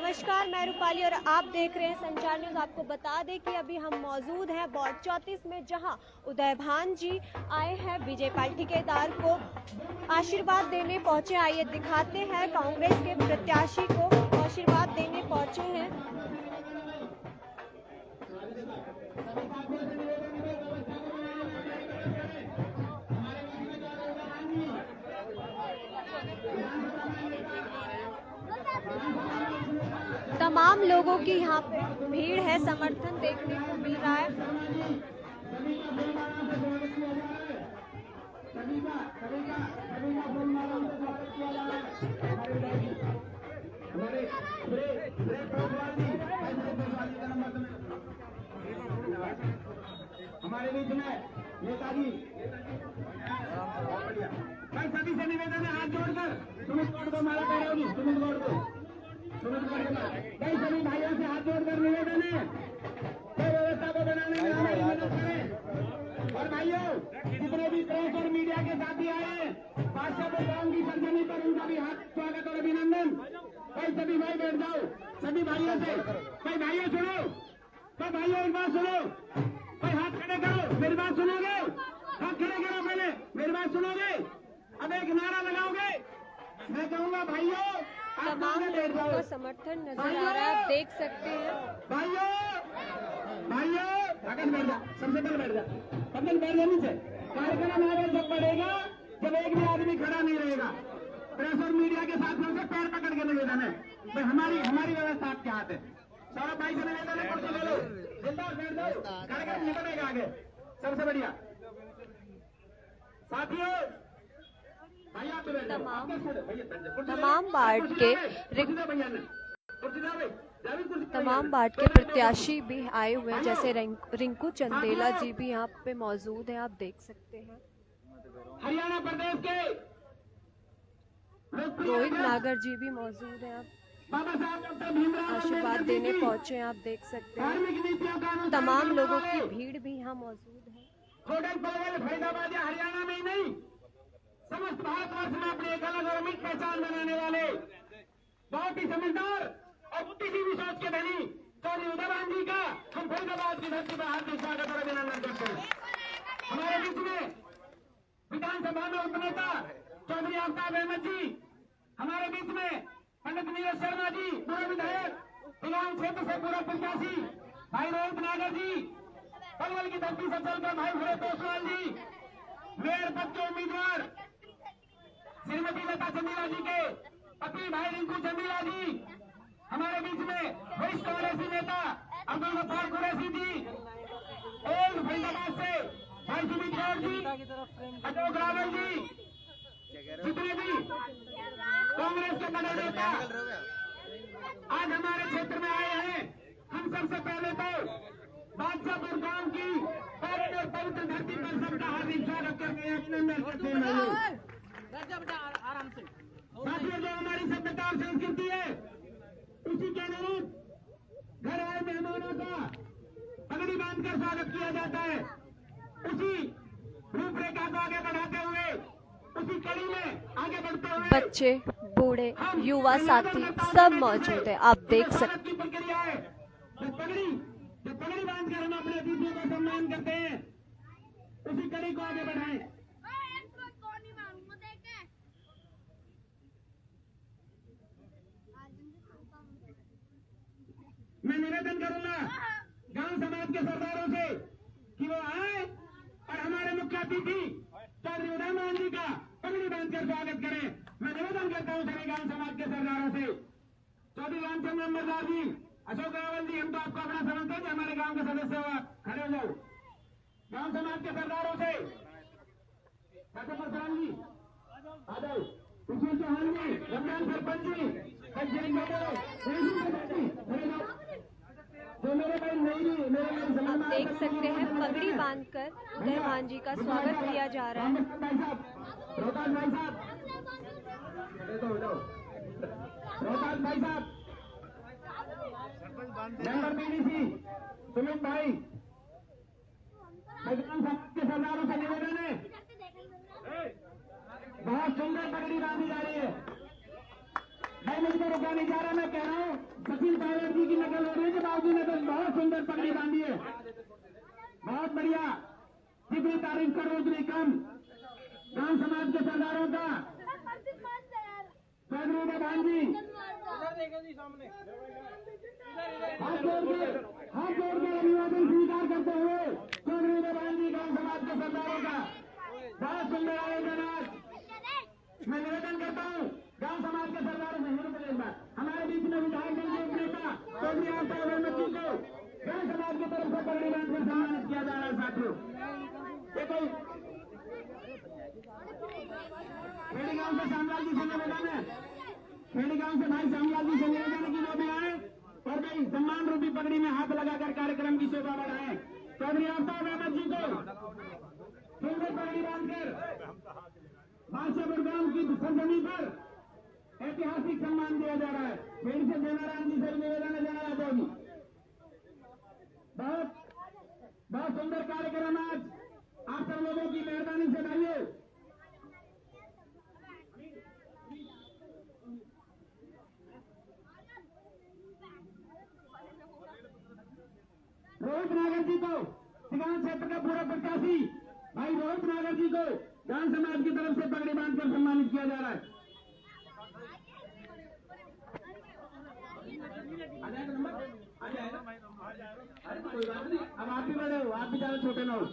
नमस्कार, मैं रूपाली और आप देख रहे हैं संचार न्यूज। आपको बता दें कि अभी हम मौजूद हैं वार्ड 34 में, जहां उदय भान जी आए हैं विजय पाल ठेकेदार को आशीर्वाद देने पहुंचे। आइए दिखाते हैं, कांग्रेस के प्रत्याशी को आशीर्वाद देने पहुंचे हैं। तमाम लोगों की यहाँ पे भीड़ है, समर्थन देखने को मिल रहा है। हमारे बीच में नेताजी भाई सभी से निवेदन है, हाथ जोड़कर सुमित गौड़ को माला पहनाओगी। सुमित गौड़ को भाई सभी भाइयों से हाथ जोड़कर निवेदन है, व्यवस्था को बनाने में हमारी मदद करें। और भाइयों, जितने भी प्रेस और मीडिया के साथी आए हैं, बादशाह गांव की सरजमी पर उनका भी हाथ स्वागत और अभिनंदन। भाई सभी भाई बैठ जाओ, सभी भाइयों से। भाई भाइयों सुनो, भाई भाइयों एक बात सुनो, भाई हाथ खड़े करो, मेरी बात सुनोगे? हाथ खड़े करो, पहले मेरी बात सुनोगे? अब एक नारा लगाओगे, मैं कहूँगा भाइयों तमाम लोगों का समर्थन नजर आ रहा है, आप देख सकते हैं। भाइयों भाइयों अगर बैठ जा, सबसे पहले बैठ जा, सबसे बैठ जाने से कार्यक्रम आगे जब बढ़ेगा जब एक भी आदमी खड़ा नहीं रहेगा। प्रेस और मीडिया के साथियों से पैर पकड़ के निवेदन है, भाई हमारी व्यवस्था आपके हाथ है। सौरभ भाई से निवेदन है, कुर्सी ले लो, जिंदा बैठ जाओ, कार्यक्रम निकलेगा आगे। सबसे बढ़िया साथियों, तमाम वार्ड के प्रत्याशी भी आए हुए हैं, जैसे रिंकू चंदेला जी भी यहाँ पे मौजूद हैं, आप देख सकते हैं। हरियाणा प्रदेश के रोहित नागर जी भी मौजूद हैं, आप आशीर्वाद देने पहुंचे हैं, आप देख सकते हैं। तमाम लोगों की भीड़ भी यहाँ मौजूद है। फरीदाबाद या हरियाणा में ही नहीं, समस्त भारतवर्ष में अपनी एक अलग और अमिट पहचान बनाने वाले बहुत ही समझदार और बुद्धिजीवी सोच के धनी चौधरी उदय भान जी का हम फरीदाबाद की धरती पर हार्दिक स्वागत और अभिनंदन करते हैं। हमारे बीच में विधानसभा में उपनेता चौधरी आफ्ताब अहमद जी, हमारे बीच में पंडित नीरज शर्मा जी, पूर्व विधायक, तिलान क्षेत्र से पूर्व प्रत्याशी भाई रोहित नागर जी, पलवल की धरती से चलकर भाई भरत ओसवाल जी, मेयर पद के उम्मीदवार श्रीमती लता चंदेला जी के पति भाई रिंकू चंदेला जी, हमारे बीच में वरिष्ठ कांग्रेसी नेता अब्दुल गफ्फार कुरैशी जी, और फरीदाबाद से भाई सुमित गौड़ जी, अशोक रावल जी, जितने भी कांग्रेस के बड़े नेता आज हमारे क्षेत्र में आए हैं। हम सबसे पहले तो बादशाहपुर गांव की पावन और पवित्र धरती पर सबका हार्दिक स्वागत करते हैं, अभिनंदन करते हैं। आराम से साथियों, जो हमारी सभ्यता और संस्कृति है उसी के अनुरूप घर आए मेहमानों का पगड़ी बांधकर स्वागत किया जाता है। उसी रूपरेखा को आगे बढ़ाते हुए, उसी कड़ी में आगे बढ़ते हुए बच्चे, बूढ़े, युवा साथी सब मौजूद है, आप देख सकते हैं। प्रक्रिया है जो पगड़ी बांधकर हम अपने अतिथियों का सम्मान करते हैं, उसी कड़ी को आगे बढ़ाएं। मैं निवेदन करूंगा गांव समाज के सरदारों से कि वो आए और हमारे मुख्य अतिथि चौधरी उदय भान जी का पगड़ी बांधकर स्वागत करें। मैं निवेदन करता हूं सभी गांव समाज के सरदारों से, चौधरी रामचंद्र अम्बरदार जी, अशोक रावल जी, हम तो आपको अपना समझते हैं, हमारे गांव के सदस्य हुआ, खड़े हो जाओ। गांव समाज के सरदारों से परशुराम जी आ जाओ, सुशील चौहान जी, रमजान सरपंच जी, आप देख सकते हैं पगड़ी बांधकर उदय भान जी का स्वागत किया जा रहा है। रोहतास भाई साहब, रोहतास भाई साहब, मेंबर बीडीसी सुमित भाई, समाज के सरदारों से निवेदन है, बहुत सुंदर पगड़ी बांधी जा रही है। मैं मुझको रुका नहीं जा रहा, मैं कह रहा हूँ बहुत सुंदर पगड़ी बांधी है, बहुत बढ़िया। जितनी तारीफ करो उतनी कम। गांव समाज के सरदारों का चौधरी उदयभान जी हाथ जोड़कर अभिवादन स्वीकार करते हुए चौधरी उदयभान जी गांव समाज के सरदारों का बहुत सुंदर आयोजन आज। मैं निवेदन करता हूँ गांव समाज के सरदारों से हमारे बीच में विधायक दल के उपनेता चौधरी आशा अहमद जी को गांव समाज की तरफ से पगड़ी बांधकर सम्मानित किया जा रहा है। साथियों देखो खेड़ी गांव से श्यामलाल जी से निवेदन है, खेड़ी गांव से भाई श्यामलाल जी से निवेदन है कि वो भी आए और भाई सम्मान रूपी पगड़ी में हाथ लगाकर कार्यक्रम की शोभा बढ़ाएं। चौधरी आशा अहमद जी को सुंदर पगड़ी बांधकर बादशाहपुर गांव की सरजमी पर ऐतिहासिक सम्मान दिया जा रहा है। खेड़ी से देनारायण जी से निवेदन है, देना यादव जी बहुत सुंदर कार्यक्रम आज आप सब लोगों की मेहरबानी से भाइयों। रोहित नागर जी को सिगान क्षेत्र का पूरा प्रत्याशी भाई रोहित नागर जी को गांव समाज की तरफ से पगड़ी बांधकर सम्मानित किया जा रहा है। अरे कोई बात नहीं, अब आप भी बड़े हो, आप भी ज्यादा छोटे ना हो।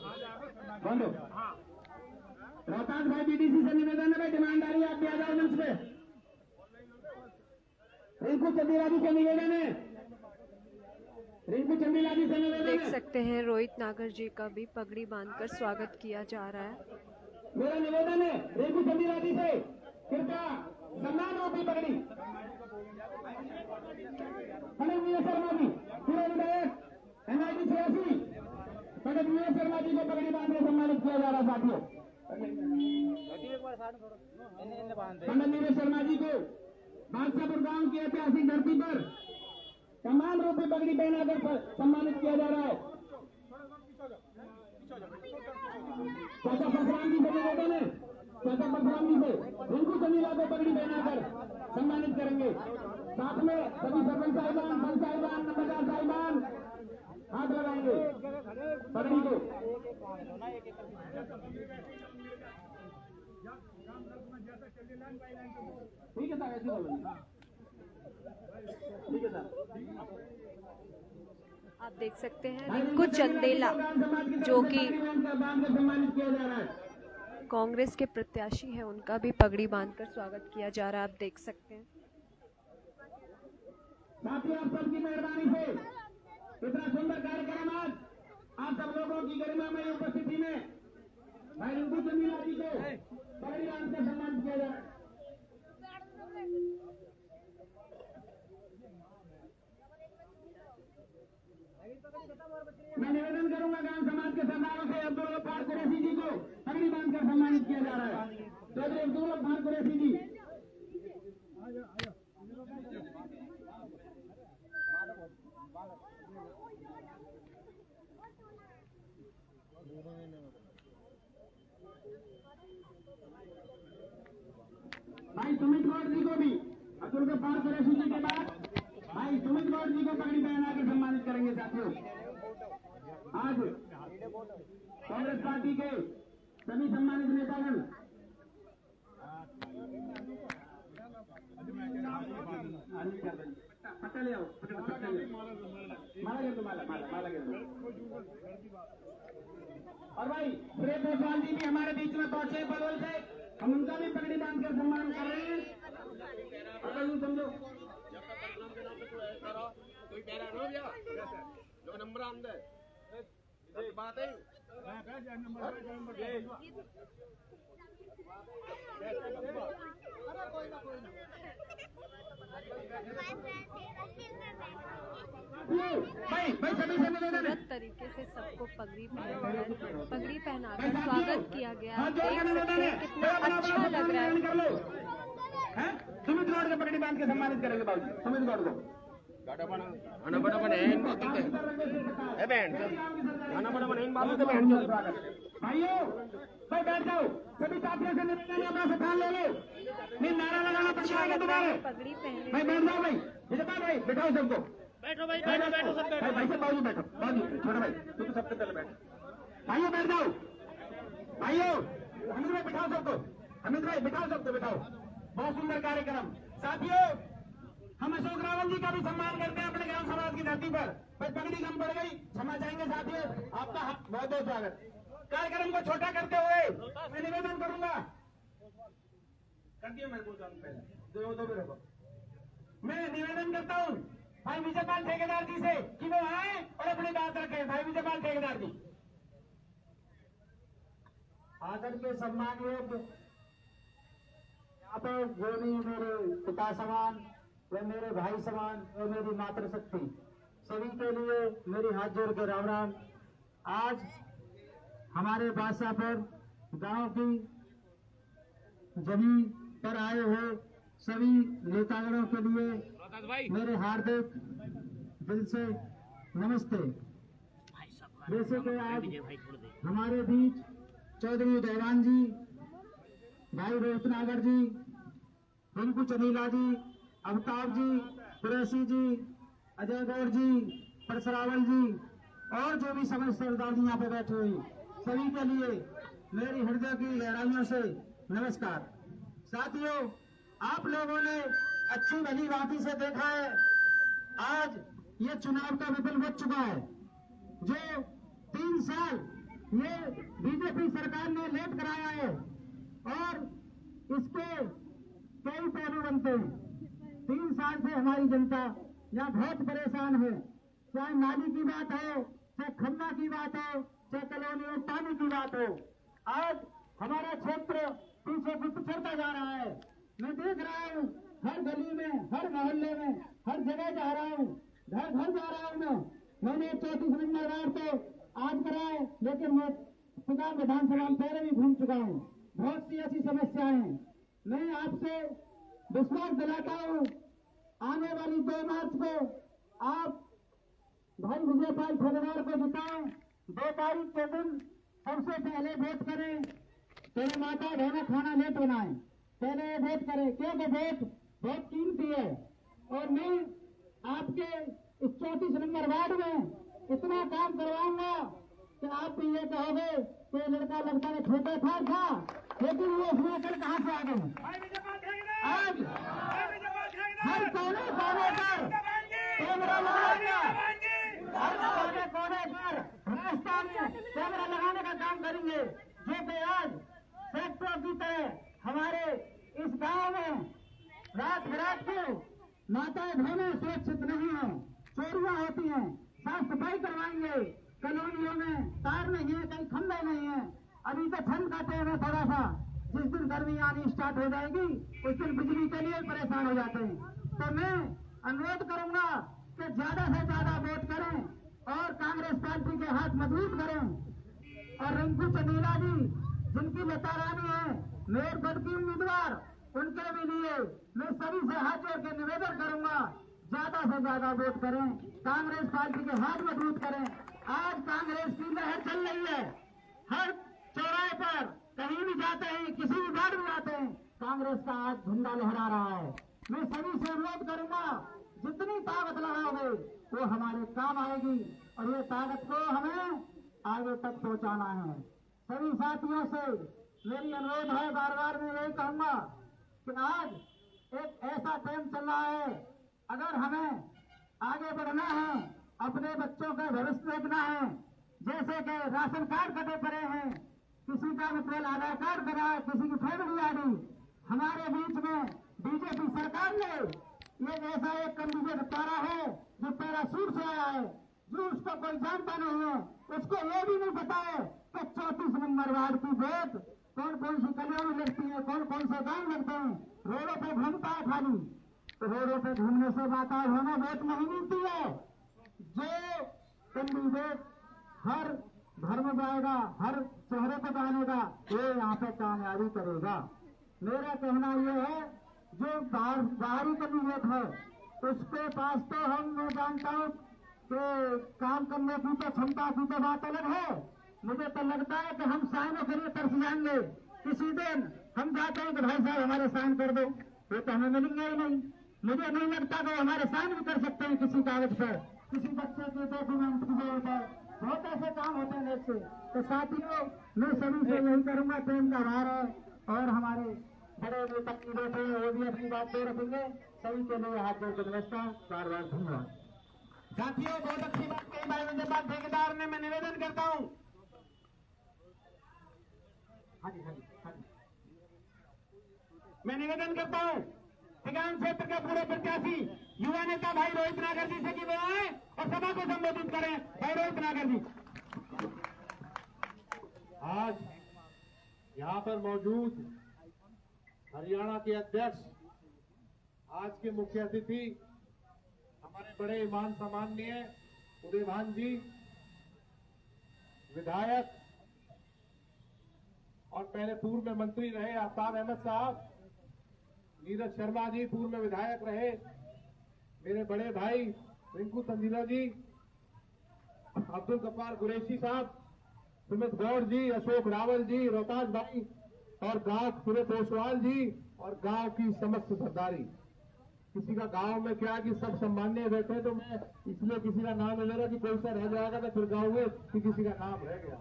कौन हो? रोहतास भाई बीडीसी से निवेदन है, भाई डिमांड आ रही है, आप भी आ जाओ मंच पे। रिंकू चंदीला जी से निवेदन है, रिंकू चंदीला जी से निवेदन है। देख सकते हैं रोहित नागर जी का भी पगड़ी बांधकर स्वागत किया जा रहा है। मेरा निवेदन है रिंकू चंदीला जी से कृपया सम्मान रूपी पगड़ी पंडित वीर शर्मा जी पूर्व विधायक NIT 86 पंडित वीर शर्मा जी को पगड़ी बांधकर सम्मानित किया जा रहा है। साथियों पंडित वीर शर्मा जी को बादशाहपुर गांव की ऐतिहासिक धरती पर सम्मान रूपी पगड़ी पहनाकर सम्मानित किया जा रहा है। चाचा परशुराम जी से निवेदन है, चाचा परशुराम जी से रिंकू चंदीला को पगड़ी पहनाकर सम्मानित करेंगे। साथ में सभी सरपंच साहिबान, पंच साहिबान, नंबरदार साहिबान हाथ लगाएंगे पगड़ी को। ठीक है सर, ऐसे बोलो। ठीक है सर। आप देख सकते हैं रिंकू चंदेला जो कि सम्मानित किया जा रहा है। कांग्रेस के प्रत्याशी हैं, उनका भी पगड़ी बांधकर स्वागत किया जा रहा है। आप देख सकते हैं साथियों आप सबकी मेहरबानी से इतना सुंदर कार्यक्रम आज आप सब लोगों की गरिमामय उपस्थिति में भाई रिंकू चंदीला जी को पगड़ी बांधकर सम्मानित किया जा रहा है। मैं निवेदन करूंगा गांव समाज के सरदारों से अब्दुल गफ्फार कुरैशी जी को पगड़ी बांधकर सम्मानित किया जा रहा है। चौधरी अब्दुल गफ्फार कुरैशी जी भाई सुमित गौड़ जी को भी अब्दुल गफ्फार कुरैशी जी के बाद भाई सुमित गौड़ जी को पगड़ी पहनाकर सम्मानित करेंगे। साथियों आज कांग्रेस पार्टी के सभी सम्मानित नेतागण पट्टा ले आओ, माला कर दो, माला कर दो। और भाई सुरेश जायसवाल जी भी हमारे बीच में पहुंचे बदौल से, हम उनका भी पगड़ी बांधकर सम्मान कर रहे हैं। समझो कोई कह रहा है जो नंबर आमदे बात है खूबसूरत तरीके से सबको पगड़ी पहनाकर स्वागत किया गया। देख सकते हैं कितना अच्छा लग रहा है। सुमित गौड़ को पगड़ी बांध के सम्मानित करेंगे बाबू सुमित गौड़ को। भाइयों भाई बैठ जाओ, सभी साथियों से निवेदन है अपना स्थान ले लो, नहीं नारा लगाना पड़ेगा तुम्हारे। पगड़ी पहने भाई बैठ जाओ, भाई भाई बैठाओ सबको, बैठो भाई, बैठो बैठो सब बैठो। भाई से बाजू बैठो, बाजू छोटा भाई, तू तो सबसे पहले बैठ। भाइयों बैठ जाओ, भाइयों हमीद भाई बिठाओ सबको, हमीद भाई बिठाओ सबको, बिठाओ। बहुत सुंदर कार्यक्रम। साथियों, हम अशोक रावल जी का भी सम्मान करते हैं अपने ग्राम समाज की धरती पर पगड़ी कम पड़ गई, क्षमा चाहेंगे साथियों, आपका बहुत बहुत स्वागत। कार्यक्रम को छोटा करते हुए मैं निवेदन करूंगा, कर दिया मैं बोलता हूँ पहले, दो भी रखो। मैं निवेदन करता हूँ भाई विजयपाल ठेकेदार जी से कि वो आए और अपनी बात रखें। भाई विजयपाल ठेकेदार जी। आदर के सम्मान योग्य यहाँ पे जो भी मेरे पिता समान, वे मेरे भाई समान, वे मेरी मातृशक्ति, सभी के लिए मेरी हाथ जोड़ के राम राम। आज हमारे बादशाहपुर गांव की जमीन पर आए हुए सभी नेतागणों के लिए मेरे हार्दिक दिल से नमस्ते। जैसे कि आज हमारे बीच चौधरी उदयवान जी, भाई रोहित नागर जी, रिंकू चनीला जी, अमिताभ जी, कुरैशी जी, अजय गौड़ जी, परसरावल जी और जो भी समस्त सरदार जी यहाँ पे बैठे हुए, सभी के लिए मेरी हृदय की गहराइयों से नमस्कार। साथियों, आप लोगों ने अच्छी भली बाती से देखा है, आज ये चुनाव का विफल हो चुका है। जो 3 साल ये बीजेपी सरकार ने लेट कराया है और इसके कई पहलू बनते हैं। 3 साल से हमारी जनता यहाँ बहुत परेशान है, चाहे नाली की बात हो, चाहे खन्ना की बात हो, चाहे कॉलोनी में पानी की बात हो। आज हमारा क्षेत्र पीछे पिछड़ता जा रहा है। मैं देख रहा हूँ हर गली में, हर मोहल्ले में, हर जगह जा रहा हूँ, घर घर जा रहा हूँ। मैंने 34 नंबर वार्ड तो आज कराए, लेकिन मैं खुदा विधानसभा में पहले भी घूम चुका हूँ। बहुत सी ऐसी समस्याएं हैं। मैं आपसे विश्वास दिलाता हूँ, आने वाली 2 मार्च को आप भाई विजयपाल ठेकेदार को जिताएं। 2 तारीख के दिन सबसे पहले वोट करें। तेरे माता बहना खाना लेट बनाए, पहले वोट करें, क्योंकि वोट बहुत कीमती है। और मैं आपके इस 34 नंबर वार्ड में इतना काम करवाऊंगा कि आप भी ये कहोगे कि लड़का लगता है छोटा था, लेकिन वो हुआ कर कहाँ से आ गए। आज हर कोने कोने पर कैमरा लगाएंगे, हर कोने कोने पर राजस्थान में कैमरा लगाने का काम करेंगे, जो कि आज सेक्टर की तरह हमारे इस गांव में रात रात को माताएं बहनें सुरक्षित नहीं है, चोरियां होती हैं। साफ सफाई करवाएंगे, कॉलोनियों में तार नहीं है, कहीं खंभे नहीं है। अभी तो ठंड का टाइम है थोड़ा सा, जिस दिन गर्मी आनी स्टार्ट हो जाएगी उस दिन बिजली के लिए परेशान हो जाते हैं। तो मैं अनुरोध करूंगा कि ज्यादा से ज्यादा वोट करें और कांग्रेस पार्टी के हाथ मजबूत करें। और रिंकू चनीला जी जिनकी बेतारानी है मेयर पद की उम्मीदवार, उनके भी लिए मैं सभी से हाथ जोड़ के निवेदन करूंगा, ज्यादा से ज्यादा वोट करें, कांग्रेस पार्टी के हाथ मजबूत करें। आज कांग्रेस की लहर चल रही है, हर चौराहे पर कहीं भी जाते हैं, किसी भी वार्ड में जाते हैं, कांग्रेस का आज झंडा लहरा रहा है। मैं सभी से अनुरोध करूंगा, जितनी ताकत लगाओगे वो हमारे काम आएगी और ये ताकत को हमें आगे तक पहुंचाना है। सभी साथियों से मेरी अनुरोध है, बार बार मैं यही कहूंगा कि आज एक ऐसा टाइम चल रहा है, अगर हमें आगे बढ़ना है, अपने बच्चों का भविष्य देखना है, जैसे कि राशन कार्ड कटे पड़े हैं, किसी का मतलब आधार कार्ड बना है, किसी की फैमिली आ गई। हमारे बीच में बीजेपी सरकार ने ये ऐसा एक कैंडिडेट उतारा है जो पैराशूट से आया है, जो उसको कोई जानता नहीं है, उसको ये भी नहीं पता है कि 34 नंबर वार्ड की वोट कौन कौन सी कॉलोनी लगती है, कौन कौन से गांव लगते हैं। रोडों पे घूमता है खाली, तो रोडों पे घूमने से वातावरण होना वोट नहीं मिलती है। जो कैंडिडेट हर घर में जाएगा, हर शहरों पे जानेगा, वो यहाँ पे कामयाबी करेगा। मेरा कहना ये है, जो बाहरी कैंडिडेट है उसके पास तो मैं जानता हूँ कि काम करने की तो क्षमता की तो बात अलग है। मुझे तो लगता है कि हम साइनों के लिए तरस जाएंगे। किसी दिन हम जाते हैं कि भाई साहब हमारे साइन कर दो, वो तो हमें मिलेंगे ही नहीं। मुझे नहीं लगता कि हमारे साइन भी कर सकते हैं किसी कागज पर, किसी बच्चे के डॉक्यूमेंट के ऊपर। बहुत ऐसे काम होते हैं नेट से। तो साथियों, मैं सभी से यही करूंगा, प्रेम का भार है और हमारे बड़े नेता की बैठे हैं, वो भी अपनी बात दे रखेंगे। सभी के लिए हाथ जोड़कर नमस्कार, बार बार धन्यवाद। साथियों, बहुत अच्छी बात कही भाई विजयपाल ठेकेदार ने। मैं निवेदन करता हूं, मैं निवेदन करता हूं ठिकान क्षेत्र के पूरे प्रत्याशी युवा नेता भाई रोहित नागर जी से कि वो आए और सभा को संबोधित करें। भाई रोहित नागर जी। आज यहाँ पर मौजूद हरियाणा के अध्यक्ष, आज के मुख्य अतिथि हमारे बड़े ईमान सम्माननीय उदयभान जी, विधायक और पहले पूर्व में मंत्री रहे आफ्ताब अहमद साहब, नीरज शर्मा जी पूर्व में विधायक रहे, मेरे बड़े भाई रिंकू तंजीला जी, अब्दुल गफ्फार कुरैशी साहब, सुमित गौड़ जी, अशोक रावल जी, रोहताज भाई और गांव सुरेश ओसवाल जी और गांव की समस्त सरदारी। किसी का गांव में क्या कि सब सम्मान्य बैठे, तो मैं इसलिए किसी का नाम ले रहा कि कोई सा रह जाएगा तो फिर गाँव में कि किसी का नाम रह गया,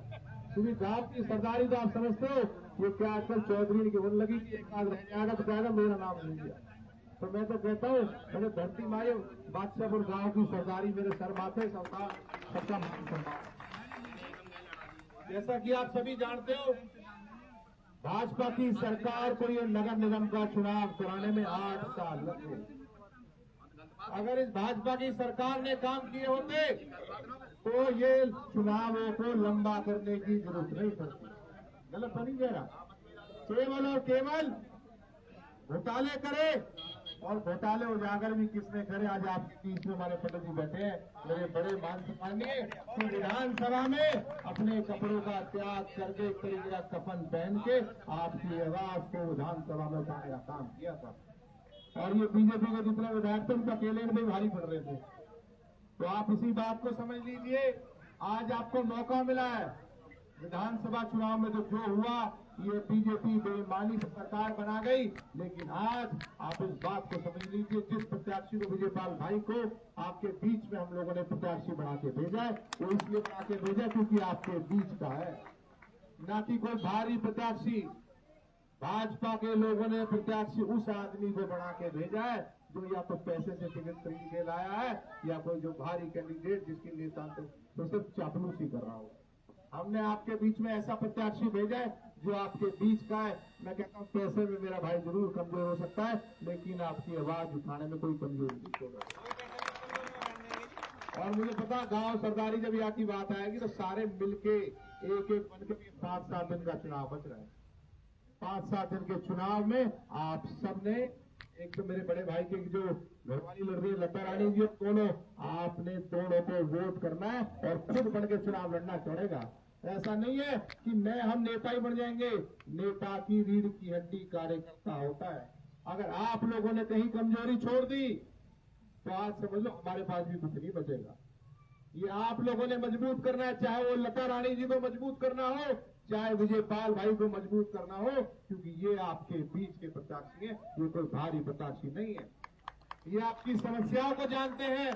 क्योंकि गांव की सरदारी तो आप समझते हो। ये क्या आजकल चौधरी की वन लगी कि एक आध रह जाएगा तो जाएगा, मेरा नाम नहीं दिया। तो मैं तो कहता हूँ मेरे धरती माए बादशाहपुर गांव की सरदारी मेरे सर माथे, सबका मान सम्मान। जैसा कि आप सभी जानते हो, भाजपा की सरकार को ये नगर निगम का चुनाव कराने में 8 साल लगे। अगर इस भाजपा की सरकार ने काम किए होते तो ये चुनावों को लंबा करने की जरूरत नहीं पड़ती। गलत तो नहीं कह रहा। केवल और केवल घोटाले करे, और घोटाले उजागर भी किसने करे। आज आपके बीच में हमारे पंडित जी बैठे हैं, मेरे बड़े मान सम्माननीय, कि विधानसभा में अपने कपड़ों का त्याग करके एक तरीके का कफन पहन के आपकी आवाज को विधानसभा में उठाने का काम किया था। और ये बीजेपी के जितने विधायक थे उनका अकेले में भी भारी पड़ रहे थे। तो आप इसी बात को समझ लीजिए, आज आपको मौका मिला है। विधानसभा चुनाव में तो जो हुआ, ये बीजेपी बेईमानी से सरकार बना गई, लेकिन आज आप इस बात को समझ लीजिए, जिस प्रत्याशी को विजयपाल भाई को आपके बीच में हम लोगों ने प्रत्याशी बना के भेजा है, वो इसलिए बना के भेजा क्योंकि आपके बीच का है, ना कि कोई भारी प्रत्याशी। भाजपा के लोगों ने प्रत्याशी उस आदमी को बना के भेजा है जो या तो पैसे से टिकट खरीद के लाया है, या कोई जो भारी कैंडिडेट जिसकी नेता तो सिर्फ चापलूसी कर रहा हो। हमने आपके बीच में ऐसा प्रत्याशी भेजा है जो आपके बीच का है। मैं कहता हूँ पैसे में मेरा भाई जरूर कमजोर हो सकता है, लेकिन आपकी आवाज उठाने में कोई कमजोरी नहीं होगा। और मुझे पता, गांव सरदारी जब यहाँ की बात आएगी तो सारे मिलके एक एक बन के 5-7 दिन का चुनाव बच रहा है। 5-7 दिन के चुनाव में आप सबने, एक तो मेरे बड़े भाई के जो घरवाली लड़ रही है लता रानी जी, दोनों आपने दोनों को वोट करना है और खुद बढ़ के चुनाव लड़ना पड़ेगा। ऐसा नहीं है कि हम नेता ही बन जाएंगे। नेता की रीढ़ की हड्डी कार्यकर्ता होता है। अगर आप लोगों ने कहीं कमजोरी छोड़ दी तो आज समझ लो हमारे पास भी कुछ नहीं बचेगा। ये आप लोगों ने मजबूत करना है, चाहे वो लता रानी जी को मजबूत करना हो, चाहे विजयपाल भाई को मजबूत करना हो, क्योंकि ये आपके बीच के प्रत्याशी हैं, ये कोई भारी प्रत्याशी नहीं है। ये आपकी समस्याओं को जानते हैं,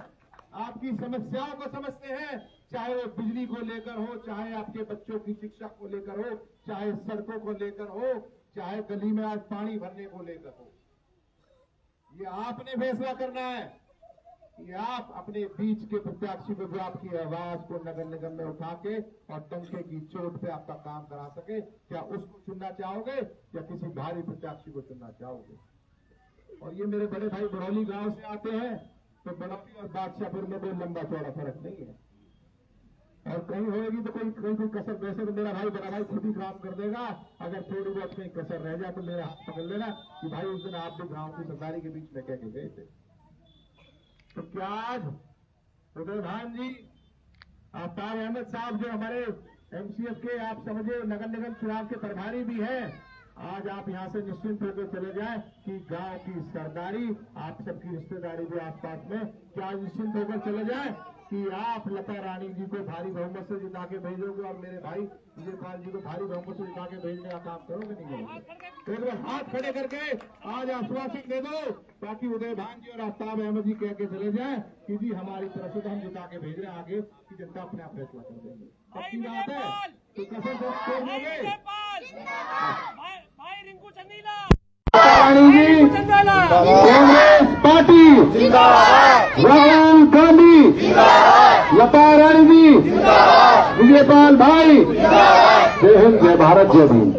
आपकी समस्याओं को समझते हैं, चाहे वो बिजली को लेकर हो, चाहे आपके बच्चों की शिक्षा को लेकर हो, चाहे सड़कों को लेकर हो, चाहे गली में आज पानी भरने को लेकर हो। ये आपने फैसला करना है कि आप अपने बीच के प्रत्याशी को, जो आपकी आवाज को नगर निगम में उठा के और टंके की चोट पे आपका काम करा सके, क्या उसको चुनना चाहोगे या किसी भारी प्रत्याशी को चुनना चाहोगे। और ये मेरे बड़े भाई बरौली गांव से आते हैं, तो बरौली और बादशाहपुर में कोई लंबा चौड़ा फर्क नहीं है। और कहीं होगी तो कोई कसर, वैसे तो मेरा बड़ा भाई खुद ही काम कर देगा। अगर थोड़ी बहुत कहीं कसर रह जाए तो मेरा हाथ पकड़ लेना कि भाई उस दिन आप भी गांव की सरदारी के बीच में कह के गए थे। तो क्या आज उदयभान जी, आफ्ताब अहमद साहब जो हमारे एमसीएफ के आप समझे नगर निगम चुनाव के प्रभारी भी हैं, आज आप यहां से निश्चिंत होकर चले जाएं कि गांव की सरदारी, आप सबकी रिश्तेदारी भी आसपास में, क्या निश्चिंत होकर चले जाएं कि आप लता रानी जी को भारी बहुमत से जिता के भेजोगे और मेरे भाई विजयपाल जी को भारी बहुमत से जिता के भेजने का काम करोगे नहीं करोगे? तो एक बार हाथ खड़े करके आज आश्वासन दे दो ताकि उदय भान जी और आफ्ताब अहमद जी कह के चले जाए कि जी हमारी तरफ से तो हम जिता के भेज रहे हैं, आगे की जनता अपने आप फैसला कर देंगे। पक्की बात है तो कसम से तोड़ोगे। रानी जी कांग्रेस पार्टी राहुल गांधी लता रानी जी विजयपाल भाई जय हिंद जय भारत जय भीम।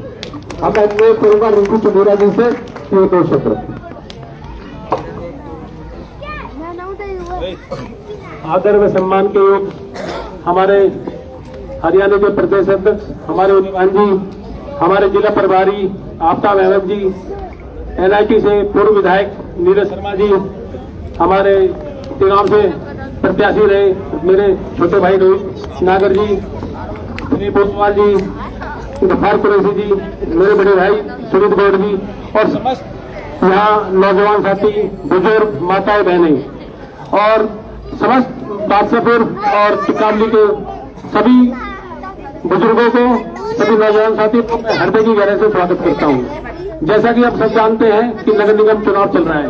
अब मैं अनुरोध करूंगा रिंकू चंदेला जी से ये 2 शब्द। आदर व सम्मान के योग हमारे हरियाणा के प्रदेश अध्यक्ष हमारे उदयभान जी, हमारे जिला प्रभारी आफ्ताब अहमद जी, NIT से पूर्व विधायक नीरज शर्मा जी, हमारे तिगांव से प्रत्याशी रहे मेरे छोटे भाई रोहित नागर जी, श्री पोतवाल जी, गफार कुरैशी जी, मेरे बड़े भाई सुमित गौड़ जी और समस्त यहाँ नौजवान साथी, बुजुर्ग, माताएं, बहनें और समस्त बादशाहपुर और टिकामली के सभी बुजुर्गों को, सभी नौजवान साथियों को मैं हृदय की गहराई से स्वागत करता हूँ। जैसा कि आप सब जानते हैं कि नगर निगम चुनाव चल रहा है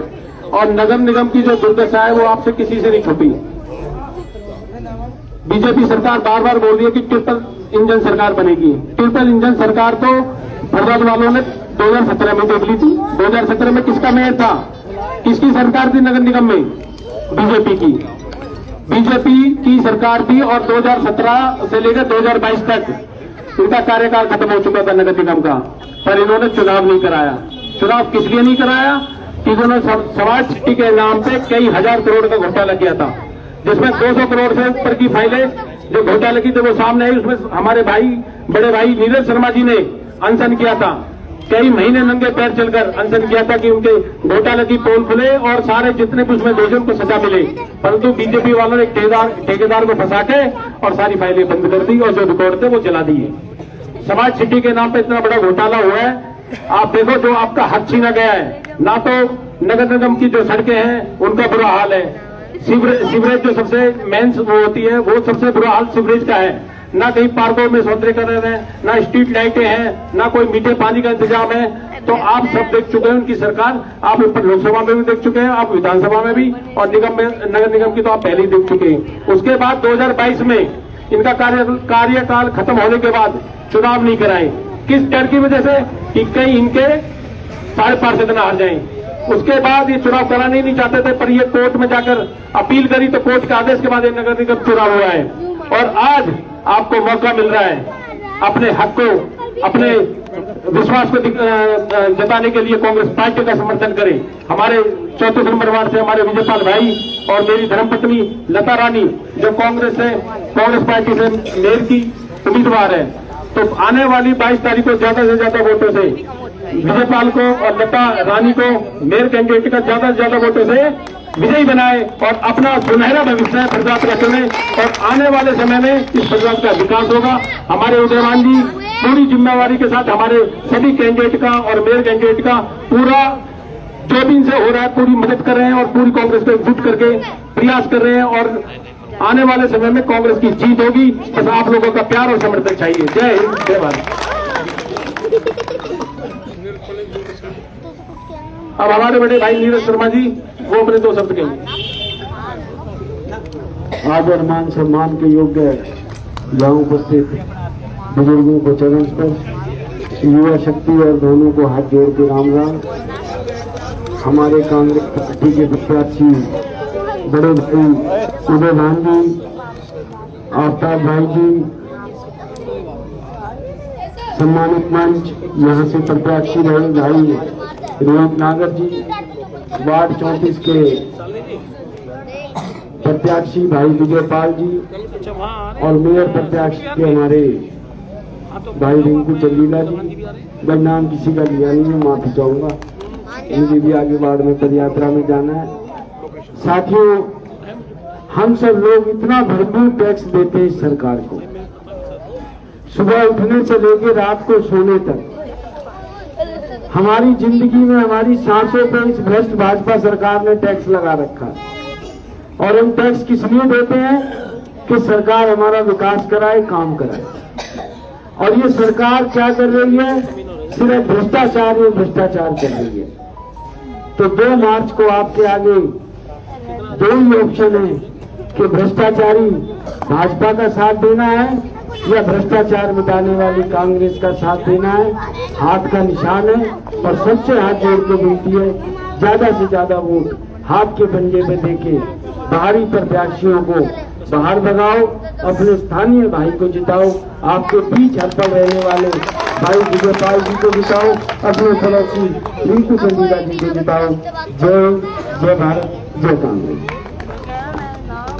और नगर निगम की जो दुर्दशा है वो आपसे किसी से नहीं छुपी। बीजेपी सरकार बार बार बोल रही है कि ट्रिपल इंजन सरकार बनेगी। ट्रिपल इंजन सरकार तो फरवरी वालों ने 2017 में देख ली थी। 2017 में किसका मेयर था, किसकी सरकार थी नगर निगम में? बीजेपी की सरकार थी और 2017 से लेकर 2022 तक इनका कार्यकाल खत्म हो चुका था नगर निगम का, पर इन्होंने चुनाव नहीं कराया। चुनाव किस लिए नहीं कराया कि इन्होंने समाज सिटी के नाम पे कई हजार करोड़ का घोटाला किया था, जिसमें 200 करोड़ से ऊपर की फाइलें जो घोटाले की थी वो सामने आई। उसमें हमारे भाई, बड़े भाई नीरज शर्मा जी ने अनशन किया था, कई महीने नंगे पैर चलकर अनशन किया था कि उनके घोटाले की पोल खुले और सारे जितने भी उसमें दोषियों को सजा मिले। परंतु बीजेपी वालों ने ठेकेदार को फंसा के और सारी फाइलें बंद कर दी और जो रिकॉर्ड थे वो जला दिए। समाज सिटी के नाम पे इतना बड़ा घोटाला हुआ है। आप देखो जो आपका हक छीना गया है, ना तो नगर निगम की जो सड़कें हैं उनका बुरा हाल है, सीवरेज जो सबसे मेन वो होती है वो सबसे बुरा हाल सीवरेज का है, ना कहीं पार्कों में सौंदर्यीकरण है, ना स्ट्रीट लाइटें हैं, ना कोई मीठे पानी का इंतजाम है। तो आप सब देख चुके हैं उनकी सरकार, आप ऊपर लोकसभा में भी देख चुके हैं, आप विधानसभा में भी, और निगम में, नगर निगम की तो आप पहले ही देख चुके हैं। उसके बाद 2022 में इनका कार्यकाल खत्म होने के बाद चुनाव नहीं कराए। किस डर की वजह से कि कहीं इनके 5.5 पार्षद न हार जाएं। उसके बाद ये चुनाव कराना ही नहीं चाहते थे, पर ये कोर्ट में जाकर अपील करी तो कोर्ट के आदेश के बाद ये नगर निगम चुनाव हुआ है। और आज आपको मौका मिल रहा है अपने हक को, अपने विश्वास को जताने के लिए कांग्रेस पार्टी का समर्थन करें। हमारे 34 नंबर वार्ड से हमारे विजयपाल भाई और मेरी धर्मपत्नी लता रानी जो कांग्रेस पार्टी से मेयर की उम्मीदवार है, तो आने वाली 22 तारीख को ज्यादा से ज्यादा वोटों से विजयपाल को और लता रानी को मेयर कैंडिडेट का ज्यादा से ज्यादा वोटों से विजयी बनाए और अपना सुनहरा भविष्य प्रजात का चुने और आने वाले समय में इस प्रजात का विकास होगा। हमारे उदयभान जी पूरी जिम्मेवारी के साथ हमारे सभी कैंडिडेट का और मेयर कैंडिडेट का पूरा जो भी इनसे हो रहा है पूरी मदद कर रहे हैं और पूरी कांग्रेस को एकजुट करके प्रयास कर रहे हैं और आने वाले समय में कांग्रेस की जीत होगी। बस आप लोगों का प्यार और समर्थन चाहिए। जय हिंद जय भारत। अब हमारे बड़े भाई नीरज शर्मा जी वो अपने 2 शब्द कहेंगे। आदर मान सम्मान के योग्य यहाँ उपस्थित बुजुर्गों को चरण स्पर्श, युवा शक्ति और दोनों को हाथ जोड़ के राम राम। हमारे कांग्रेस पार्टी के प्रत्याशी बड़े भाई उदयभान जी, आफ्ताब भाई जी, सम्मानित मंच यहाँ से प्रत्याशी रहे भाई रोहित नागर जी, वार्ड 34 के प्रत्याशी भाई विजयपाल जी और मेयर प्रत्याशी के हमारे भाई रिंकू चंदेला जी। मैं नाम किसी का लिया नहीं, मैं माफी चाहूंगा, मुझे भी आगे वार्ड में पदयात्रा में जाना है। साथियों, हम सब लोग इतना भरपूर टैक्स देते हैं इस सरकार को, सुबह उठने से लेकर रात को सोने तक। हमारी जिंदगी में हमारी सांसों पे इस भ्रष्ट भाजपा सरकार ने टैक्स लगा रखा है। और हम टैक्स किस लिए देते हैं कि सरकार हमारा विकास कराए, काम कराए। और ये सरकार क्या कर रही है? सिर्फ भ्रष्टाचार ही भ्रष्टाचार कर रही है। तो 2 मार्च को आपके आगे 2 ही ऑप्शन है कि भ्रष्टाचारी भाजपा का साथ देना है या भ्रष्टाचार मिटाने वाली कांग्रेस का साथ देना है। हाथ का निशान है और सबसे हाथ जोड़ के विनती है, ज्यादा से ज्यादा वोट हाथ के पंजे पे देके बाहरी प्रत्याशियों को बाहर भगाओ, अपने स्थानीय भाई को जिताओ, आपके बीच हड़पड़ रहने वाले भाई विजयपाल जी को जिताओ, अपने पड़ोसी रिंकू चंदीला जी को जिताओ। जय भारत, जय कांग्रेस।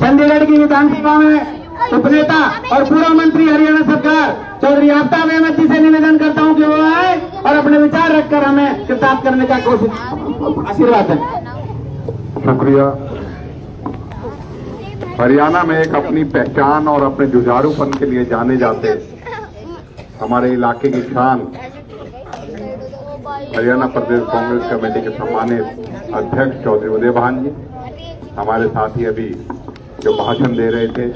चंडीगढ़ की विधानसभा में उपनेता और पूर्व मंत्री हरियाणा सरकार चौधरी आफ्ताब अहमद जी से निवेदन करता हूं कि वो आए और अपने विचार रखकर हमें कृतार्थ करने का कोशिश आशीर्वाद है। शुक्रिया। हरियाणा में एक अपनी पहचान और अपने जुझारूपन के लिए जाने जाते हमारे इलाके की शान हरियाणा प्रदेश कांग्रेस कमेटी के सम्मानित अध्यक्ष चौधरी उदय भान जी हमारे साथ ही अभी जो भाषण दे रहे थे,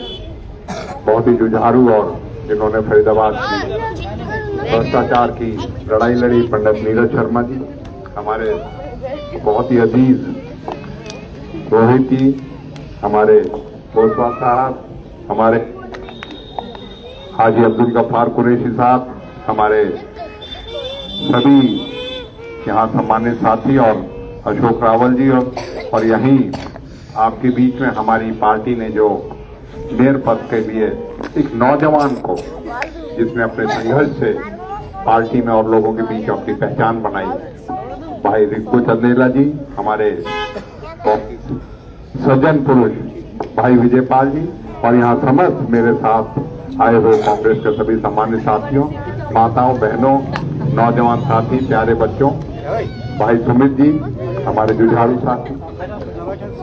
बहुत ही जुझारू और जिन्होंने फरीदाबाद की भ्रष्टाचार की लड़ाई लड़ी, पंडित नीरज शर्मा जी, हमारे बहुत ही अजीज रोहित जी, हमारे गोस्वाल साहब, हमारे हाजी अब्दुल गफ्फार कुरैशी साहब, हमारे सभी यहाँ सम्मानित साथी और अशोक रावल जी और यहीं आपके बीच में हमारी पार्टी ने जो मेयर पद के लिए एक नौजवान को जिसने अपने संघर्ष से पार्टी में और लोगों के बीच अपनी पहचान बनाई, भाई रिंकू चंदेला जी, हमारे सज्जन पुरुष भाई विजयपाल जी और यहाँ समस्त मेरे साथ आए हुए कांग्रेस के सभी सम्मानित साथियों, माताओं, बहनों, नौजवान साथी, प्यारे बच्चों, भाई सुमित जी, हमारे जुझारू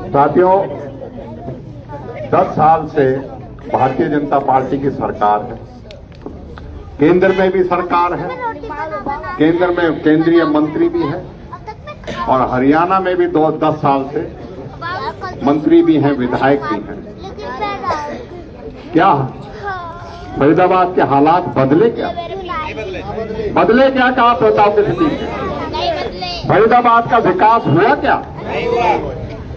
साथियों, 10 साल से भारतीय जनता पार्टी की सरकार है, केंद्र में भी सरकार है, केंद्र में केंद्रीय मंत्री भी है और हरियाणा में भी 10 साल से मंत्री भी हैं, विधायक भी हैं। क्या फरीदाबाद के हालात बदले क्या? बदले क्या का आप बताओ किसी? फरीदाबाद का विकास हुआ क्या?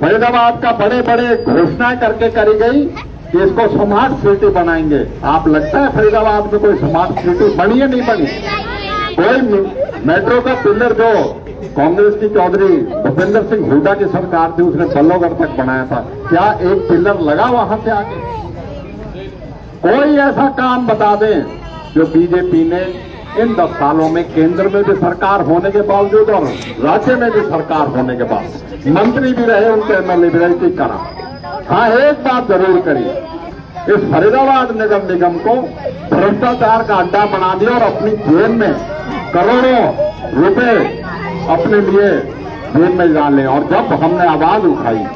फरीदाबाद का बड़े बड़े घोषणाएं करके करी गई कि इसको स्मार्ट सिटी बनाएंगे। आप लगता है फरीदाबाद में कोई स्मार्ट सिटी बनी है? नहीं बनी। कोई मेट्रो का पिलर जो कांग्रेस की चौधरी भूपेंद्र सिंह हुड्डा की सरकार थी उसने बल्लभगढ़ तक बनाया था, क्या एक पिलर लगा वहां से आगे? कोई ऐसा काम बता दें जो बीजेपी ने इन 10 सालों में केंद्र में भी सरकार होने के बावजूद और राज्य में भी सरकार होने के बाद मंत्री भी रहे, उनके एमएलए भी रहे, करा। हाँ, एक बात जरूर करी, इस फरीदाबाद नगर निगम को भ्रष्टाचार का अड्डा बना दिया और अपनी जेब में करोड़ों रुपए अपने लिए जेब में डाले। और जब हमने आवाज उठाई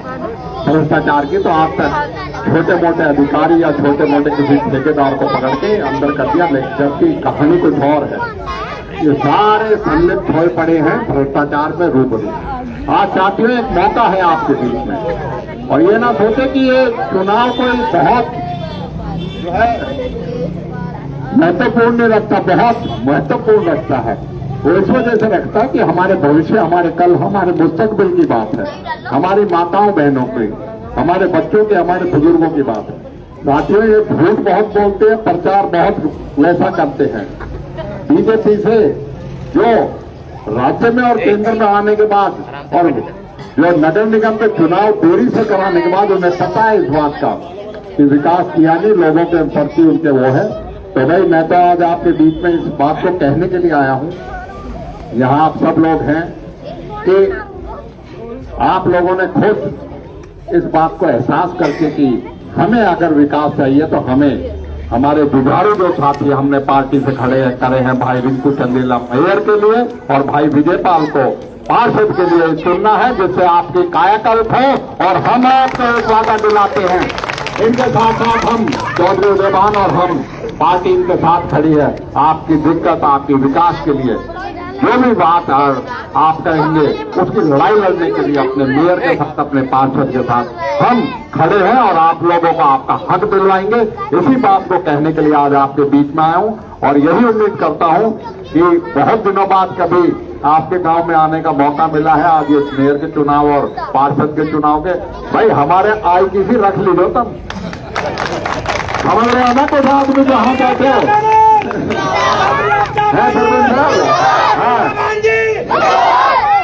भ्रष्टाचार की तो आप तक छोटे मोटे अधिकारी या छोटे मोटे किसी ठेकेदार को पकड़ के अंदर कर दिया, जबकि कहानी कुछ और है। ये सारे संलिप्त हुए पड़े हैं भ्रष्टाचार में रूबरू। आज साथियों, एक मौका है आपके बीच में और ये ना सोचे कि ये चुनाव कोई बहुत जो है महत्वपूर्ण नहीं रखता, बहुत महत्वपूर्ण रखता है। वो इस वजह से रखता है कि हमारे भविष्य, हमारे कल, हमारे मुस्तकबिल की बात है, हमारी माताओं बहनों की, हमारे बच्चों के, हमारे बुजुर्गों की बात है। साथियों, ये झूठ बहुत बोलते हैं, प्रचार बहुत वैसा करते हैं। बीजेपी से जो राज्य में और केंद्र में आने के बाद और जो नगर निगम के चुनाव देरी से कराने के बाद उन्हें पता है इस बात का कि विकास किया नहीं, लोगों के प्रति उनके वो है। तो भाई, मैं तो आज आपके बीच में इस बात को कहने के लिए आया हूं, यहाँ आप सब लोग हैं कि आप लोगों ने खुद इस बात को एहसास करके कि हमें अगर विकास चाहिए तो हमें हमारे जुझारू जो साथी हमने पार्टी से खड़े करे हैं, भाई रिंकू चंदेला मेयर के लिए और भाई विजयपाल को पार्षद के लिए चुनना है, जिससे आपकी कायाकल्प है। और हम आपको एक वादा दिलाते हैं, इनके साथ साथ हम चौधरी उदय भान और हम पार्टी इनके साथ खड़ी है आपकी दिक्कत, आपके विकास के लिए। जो भी बात आप कहेंगे उसकी लड़ाई लड़ने के लिए अपने मेयर के साथ, अपने पार्षद के साथ हम खड़े हैं और आप लोगों को आपका हक दिलवाएंगे। इसी बात को कहने के लिए आज आपके बीच में आया हूं और यही उम्मीद करता हूं कि बहुत दिनों बाद कभी आपके गांव में आने का मौका मिला है। आज ये मेयर के चुनाव और पार्षद के चुनाव के भाई हमारे आई किसी रख लीजिए तुम हमारे आना के साथ में जहां बैठे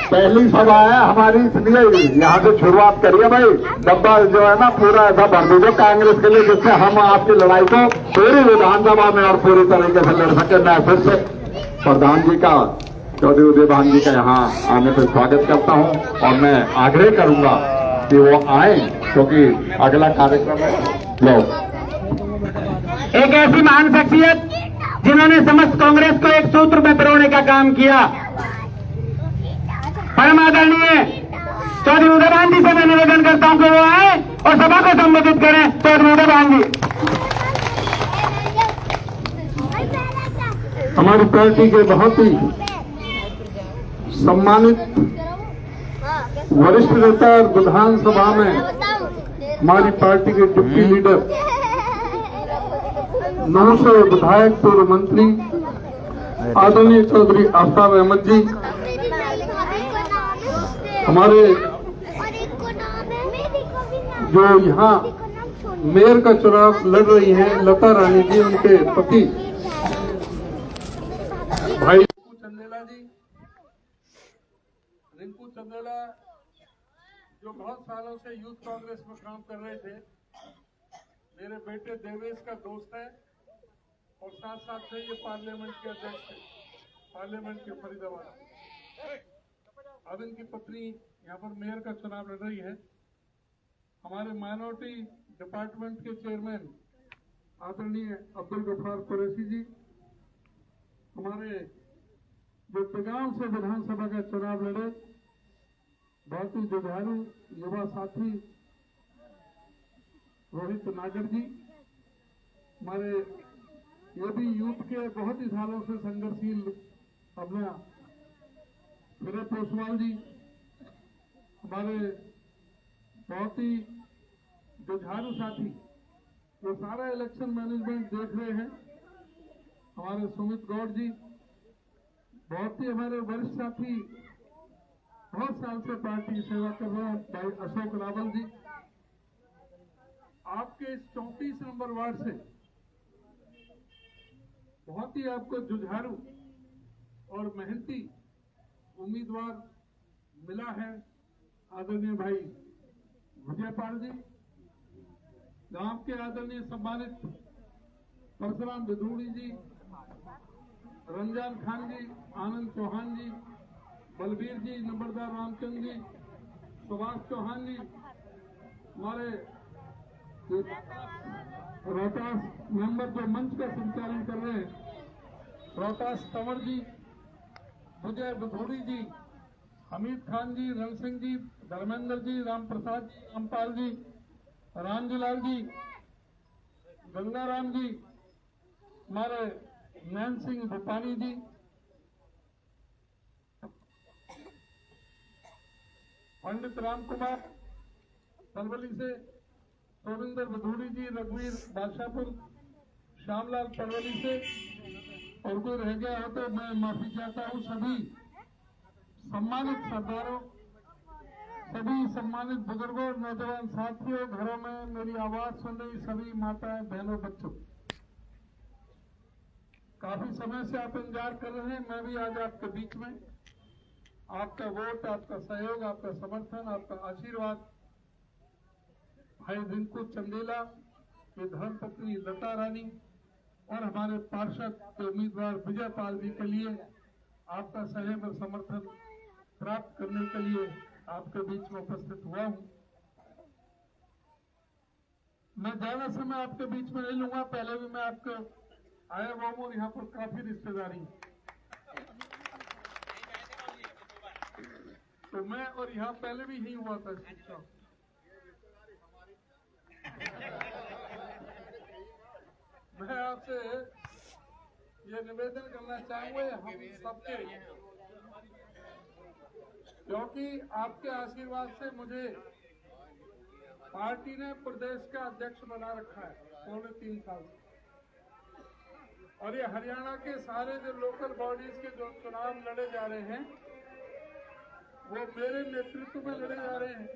पहली सभा है हमारी, इसलिए यहाँ से शुरुआत करिए भाई। डब्बा जो है ना पूरा ऐसा भर दीजिए कांग्रेस के लिए जिससे हम आपकी लड़ाई को पूरी विधानसभा में और पूरी तरीके से लड़ सके। मैं फिर से प्रधान जी का, चौधरी उदय भान जी का यहाँ आने पर स्वागत करता हूँ और मैं आग्रह करूंगा कि वो आए क्योंकि अगला कार्यक्रम है। लो एक ऐसी महान शख्सियत जिन्होंने समस्त कांग्रेस को एक सूत्र में पिरोने का काम किया, परम आदरणीय चौधरी उदय भान जी से मैं निवेदन करता हूं कि वो आए और सभा को संबोधित करें। चौधरी उदय भान जी। हमारी पार्टी के बहुत ही सम्मानित वरिष्ठ नेता विधानसभा में हमारी पार्टी के डिप्टी लीडर, 900 विधायक, पूर्व मंत्री आदरणीय चौधरी आफ्ताब अहमद जी, हमारे जो यहाँ मेयर का चुनाव लड़ रही हैं लता रानी जी, उनके पति भाई रिंकू चंदेला जी, रिंकू चंदेला जो बहुत सालों से यूथ कांग्रेस में काम कर रहे थे, मेरे बेटे देवेश का दोस्त है और साथ साथ में ये पार्लियामेंट के अध्यक्ष है, पार्लियामेंट के फरीदाबाद। अब इनकी पत्नी यहाँ पर मेयर का चुनाव लड़ रही है। हमारे माइनॉरिटी डिपार्टमेंट के चेयरमैन आदरणीय अब्दुल गफ्फार कुरैशी जी, हमारे जो पेगाम से विधानसभा का चुनाव लड़े बहुत ही जुझारू युवा साथी रोहित नागर जी, हमारे ये भी यूथ के बहुत ही सालों से संघर्षशील अपना विनय पोसवाल जी, हमारे बहुत ही जुझारू साथी जो सारा इलेक्शन मैनेजमेंट देख रहे हैं, हमारे सुमित गौड़ जी, बहुत ही हमारे वरिष्ठ साथी बहुत साल से पार्टी की सेवा कर रहे हैं भाई अशोक रावल जी, आपके इस 34 नंबर वार्ड से बहुत ही आपको जुझारू और मेहनती उम्मीदवार मिला है आदरणीय भाई विजयपाल जी, गांव के आदरणीय सम्मानित परशुराम विधूड़ी जी, रमजान खान जी, आनंद चौहान जी, बलबीर जी, नंबरदार रामचंद्र जी, सुभाष चौहान जी, हमारे रोहतास मेंबर जो मंच का संचालन कर रहे हैं, रोहतास कंवर जी, विजय विधूड़ी जी, हमीद खान जी, रण सिंह जी, धर्मेंद्र जी, राम प्रसाद जी, रामपाल जी, रामजीलाल जी, गंगाराम जी, हमारे नैन सिंह भूपानी जी, पंडित राम कुमार पलवली से, सोविंदर विधूड़ी जी, रघुवीर बादशाहपुर, श्यामलाल पलवली से, और कोई रह गया हो तो मैं माफी चाहता हूं। सभी सम्मानित सरदारों, सभी सम्मानित बुजुर्गों, नौजवान साथियों, घरों में मेरी आवाज सुन रही सभी माताएं, बहनों, बच्चों, काफी समय से आप इंतजार कर रहे हैं। मैं भी आज आपके बीच में आपका वोट, आपका सहयोग, आपका समर्थन, आपका आशीर्वाद भाई रिंकू चंदेला की धर्मपत्नी लता रानी और हमारे पार्षद के उम्मीदवार विजयपाल जी के लिए आपका सहयोग और समर्थन प्राप्त करने के लिए आपके बीच में उपस्थित हुआ हूं। मैं ज्यादा समय आपके बीच में नहीं लूंगा, पहले भी मैं आपके आया हुआ हूं और यहाँ पर काफी रिश्तेदारी, तो मैं और यहाँ पहले भी ही हुआ था इस चीज का। मैं आपसे ये निवेदन करना चाहूंगा, हम सबके क्योंकि आपके आशीर्वाद से मुझे पार्टी ने प्रदेश का अध्यक्ष बना रखा है 3.25 साल से। और ये हरियाणा के सारे जो लोकल बॉडीज के जो चुनाव लड़े जा रहे हैं वो मेरे नेतृत्व में लड़े जा रहे हैं।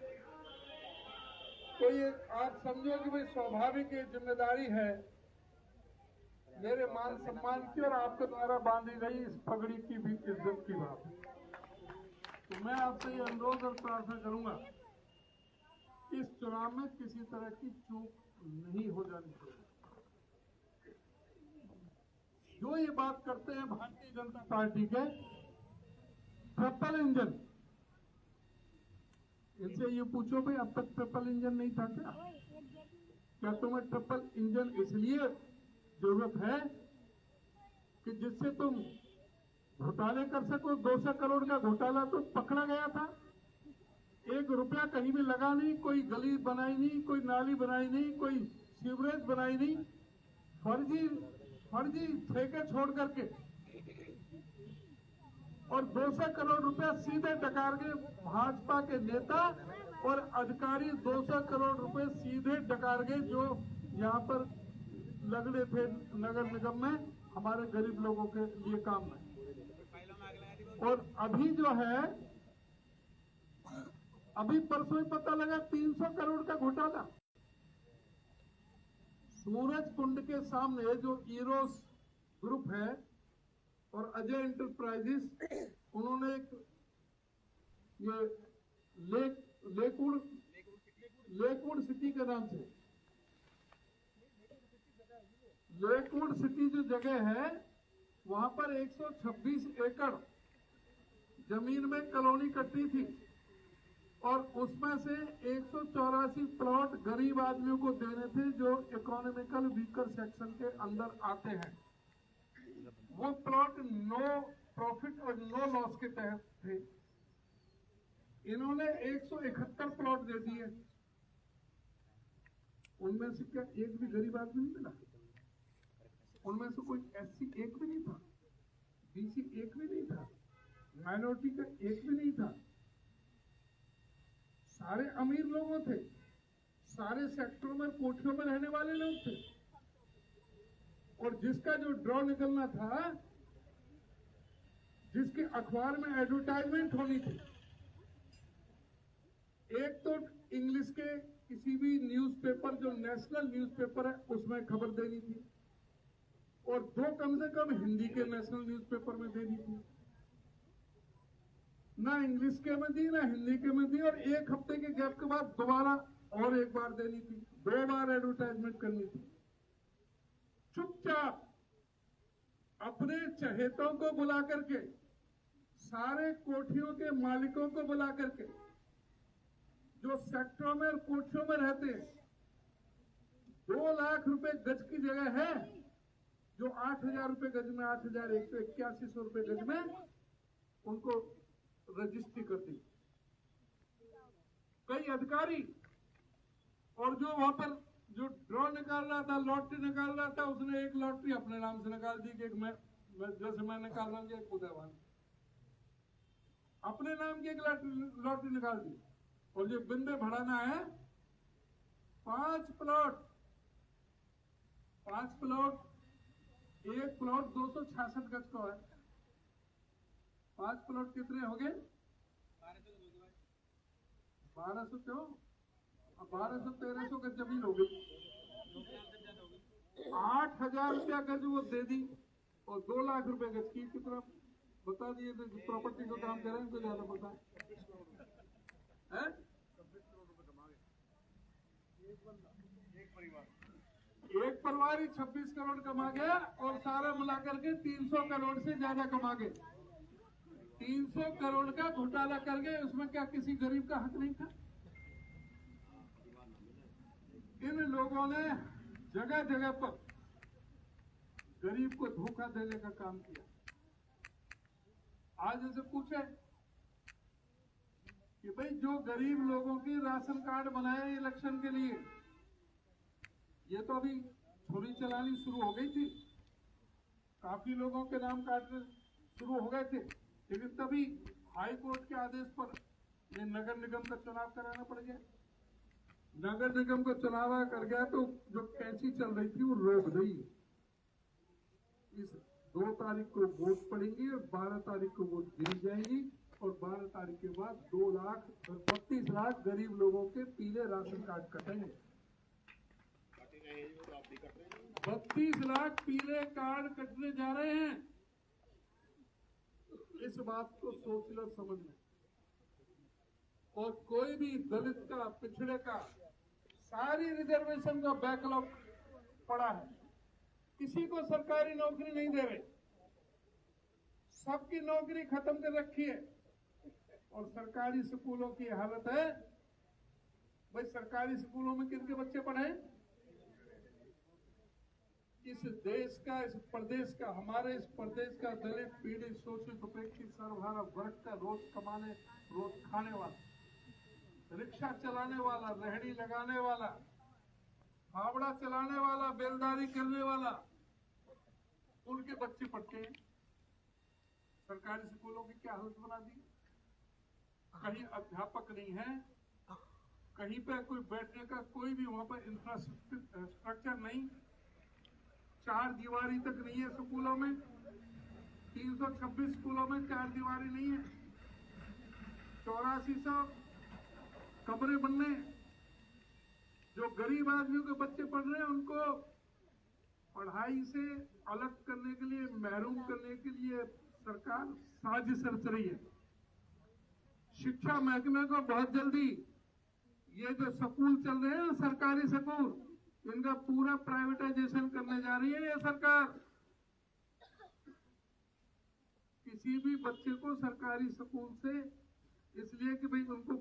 तो ये आप समझो कि भाई स्वाभाविक ये जिम्मेदारी है मेरे मान सम्मान की और आपके द्वारा बांधी गई इस पगड़ी की भी इज्जत की बात है। तो मैं आपसे ये अनुरोध और प्रार्थना करूंगा कि इस चुनाव में किसी तरह की चूक नहीं हो जानी चाहिए। जो ये बात करते हैं भारतीय जनता पार्टी के ट्रिपल इंजन, इनसे ये पूछो भाई अब तक ट्रिपल इंजन नहीं था क्या तुम्हें ट्रिपल इंजन इसलिए जरूरत है कि जिससे तुम घोटाले कर सको? 200 करोड़ का घोटाला तो पकड़ा गया था, 1 रुपया कहीं भी लगा नहीं, कोई गली बनाई नहीं, कोई नाली बनाई नहीं, कोई सीवरेज बनाई नहीं, फर्जी ठेके छोड़ करके और 200 करोड़ रुपया सीधे डकार के भाजपा के नेता और अधिकारी 200 करोड़ रुपए सीधे डकार गए जो यहाँ पर लगने थे नगर निगम में हमारे गरीब लोगों के लिए काम में। और अभी जो है अभी परसों ही पता लगा 300 करोड़ का घोटाला सूरज कुंड के सामने जो ईरोस ग्रुप है और अजय एंटरप्राइजेस, उन्होंने एक ये लेकवुड सिटी के नाम से लेकवुड सिटी जो जगह है वहां पर 126 एकड़ जमीन में कॉलोनी कट्टी थी और उसमें से 184 प्लॉट गरीब आदमियों को देने थे जो इकोनॉमिकल वीकर सेक्शन के अंदर आते हैं। वो प्लॉट नो प्रॉफिट और नो लॉस के तहत थे। इन्होंने 171 प्लॉट दे दिए, उनमें से क्या एक भी गरीब आदमी नहीं मिला? उनमें से कोई एससी एक भी नहीं था, बीसी एक भी नहीं था, माइनॉरिटी का एक भी नहीं था। सारे अमीर लोगों थे, सारे सेक्टरों में कोठियों में रहने वाले लोग थे। और जिसका जो ड्रॉ निकलना था, जिसके अखबार में एडवर्टाइजमेंट होनी थी, एक तो इंग्लिश के किसी भी न्यूज़पेपर जो नेशनल न्यूज़पेपर है उसमें खबर देनी थी और 2 कम से कम हिंदी के नेशनल न्यूज़पेपर में देनी थी। ना इंग्लिश के में दी ना हिंदी के में दी और 1 हफ्ते के गैप के बाद दोबारा और 1 बार देनी थी, 2 बार एडवर्टाइजमेंट करनी थी। चुपचाप अपने चहेतों को बुला करके, सारे कोठियों के मालिकों को बुला करके, जो सेक्टरों में और कोठियों में रहते हैं, 2 लाख रुपए गज की जगह है जो 8,000 रुपए गज में, 8,181 रुपए गज में उनको रजिस्ट्री कर दी। कई अधिकारी और जो वहां पर जो ड्रॉ निकाल रहा था, लॉटरी निकाल रहा था, उसने एक लॉटरी अपने नाम से निकाल दी कि एक मैं जैसे मैं निकाल रहा हूं एक उदयवान अपने नाम की एक लॉटरी निकाल दी। और जो बिंदे बढ़ाना है 5 प्लॉट, एक प्लॉट 266 गज का है। 5 प्लॉट कितने हो गए? 1200 क्यों? 1200-1300 गज जमीन हो गई। 8,000 रुपया गज वो दे दी और 2 लाख रुपए गज की कितना बता दिए थे। प्रॉपर्टी को काम कर रहे हैं तो ज्यादा पता है। एक परिवार ही 26 करोड़ कमा गया और सारा मिलाकर के 300 करोड़ से ज्यादा कमा गए। 300 करोड़ का घोटाला कर गए, उसमें क्या किसी गरीब का हक नहीं था? इन लोगों ने जगह जगह पर गरीब को धोखा देने का काम किया। आज इनसे पूछे कि भाई जो गरीब लोगों की राशन कार्ड बनाए इलेक्शन के लिए, ये तो अभी छुरी चलानी शुरू हो गई थी, काफी लोगों के नाम काटने शुरू हो गए थे, लेकिन तभी हाई कोर्ट के आदेश पर ये नगर निगम का चुनाव कराना पड़ गया। नगर निगम का चुनाव कर गया तो जो कैंची चल रही थी वो रोक दी। इस 2 तारीख को वोट पड़ेंगी और 12 तारीख को वोट गिरी जाएंगी और 12 तारीख के बाद 32 लाख गरीब लोगों के पीले राशन कार्ड कटेंगे। 32 लाख पीले कार्ड कटने जा रहे हैं। इस बात को सोच लो, समझ लो। और कोई भी दलित का, पिछड़े का, सारी रिजर्वेशन का बैकलॉग पड़ा है। किसी को सरकारी नौकरी नहीं दे रहे, सबकी नौकरी खत्म कर रखी है। और सरकारी स्कूलों की हालत है, भाई सरकारी स्कूलों में किनके बच्चे पढ़े? इस देश का, इस प्रदेश का, हमारे इस प्रदेश का दलित, पीड़ित, शोषित, उपेक्षित, सर्वहारा वर्ग का रोज कमाने, रोज खाने वाला, रिक्शा चलाने वाला, रेहड़ी लगाने वाला, फावड़ा चलाने वाला, बेलदारी करने वाला, उनके बच्चे पढ़ते हैं। सरकारी स्कूलों की क्या हालत बना दी। कहीं अध्यापक नहीं है, कहीं पे कोई बैठने का कोई भी वहां पर इंफ्रास्ट्रक्चर नहीं, 4 दीवारी तक नहीं है स्कूलों में। 326 स्कूलों में 4 दीवारी नहीं है। 8400 कमरे बनने। जो गरीब आदमियों के बच्चे पढ़ रहे हैं उनको पढ़ाई से अलग करने के लिए, महरूम करने के लिए सरकार साजिश रच रही है। शिक्षा महकमे को बहुत जल्दी ये जो स्कूल चल रहे हैं सरकारी स्कूल, इनका पूरा प्राइवेटाइजेशन करने जा रही है ये सरकार। किसी भी बच्चे को सरकारी स्कूल से इसलिए कि भाई उनको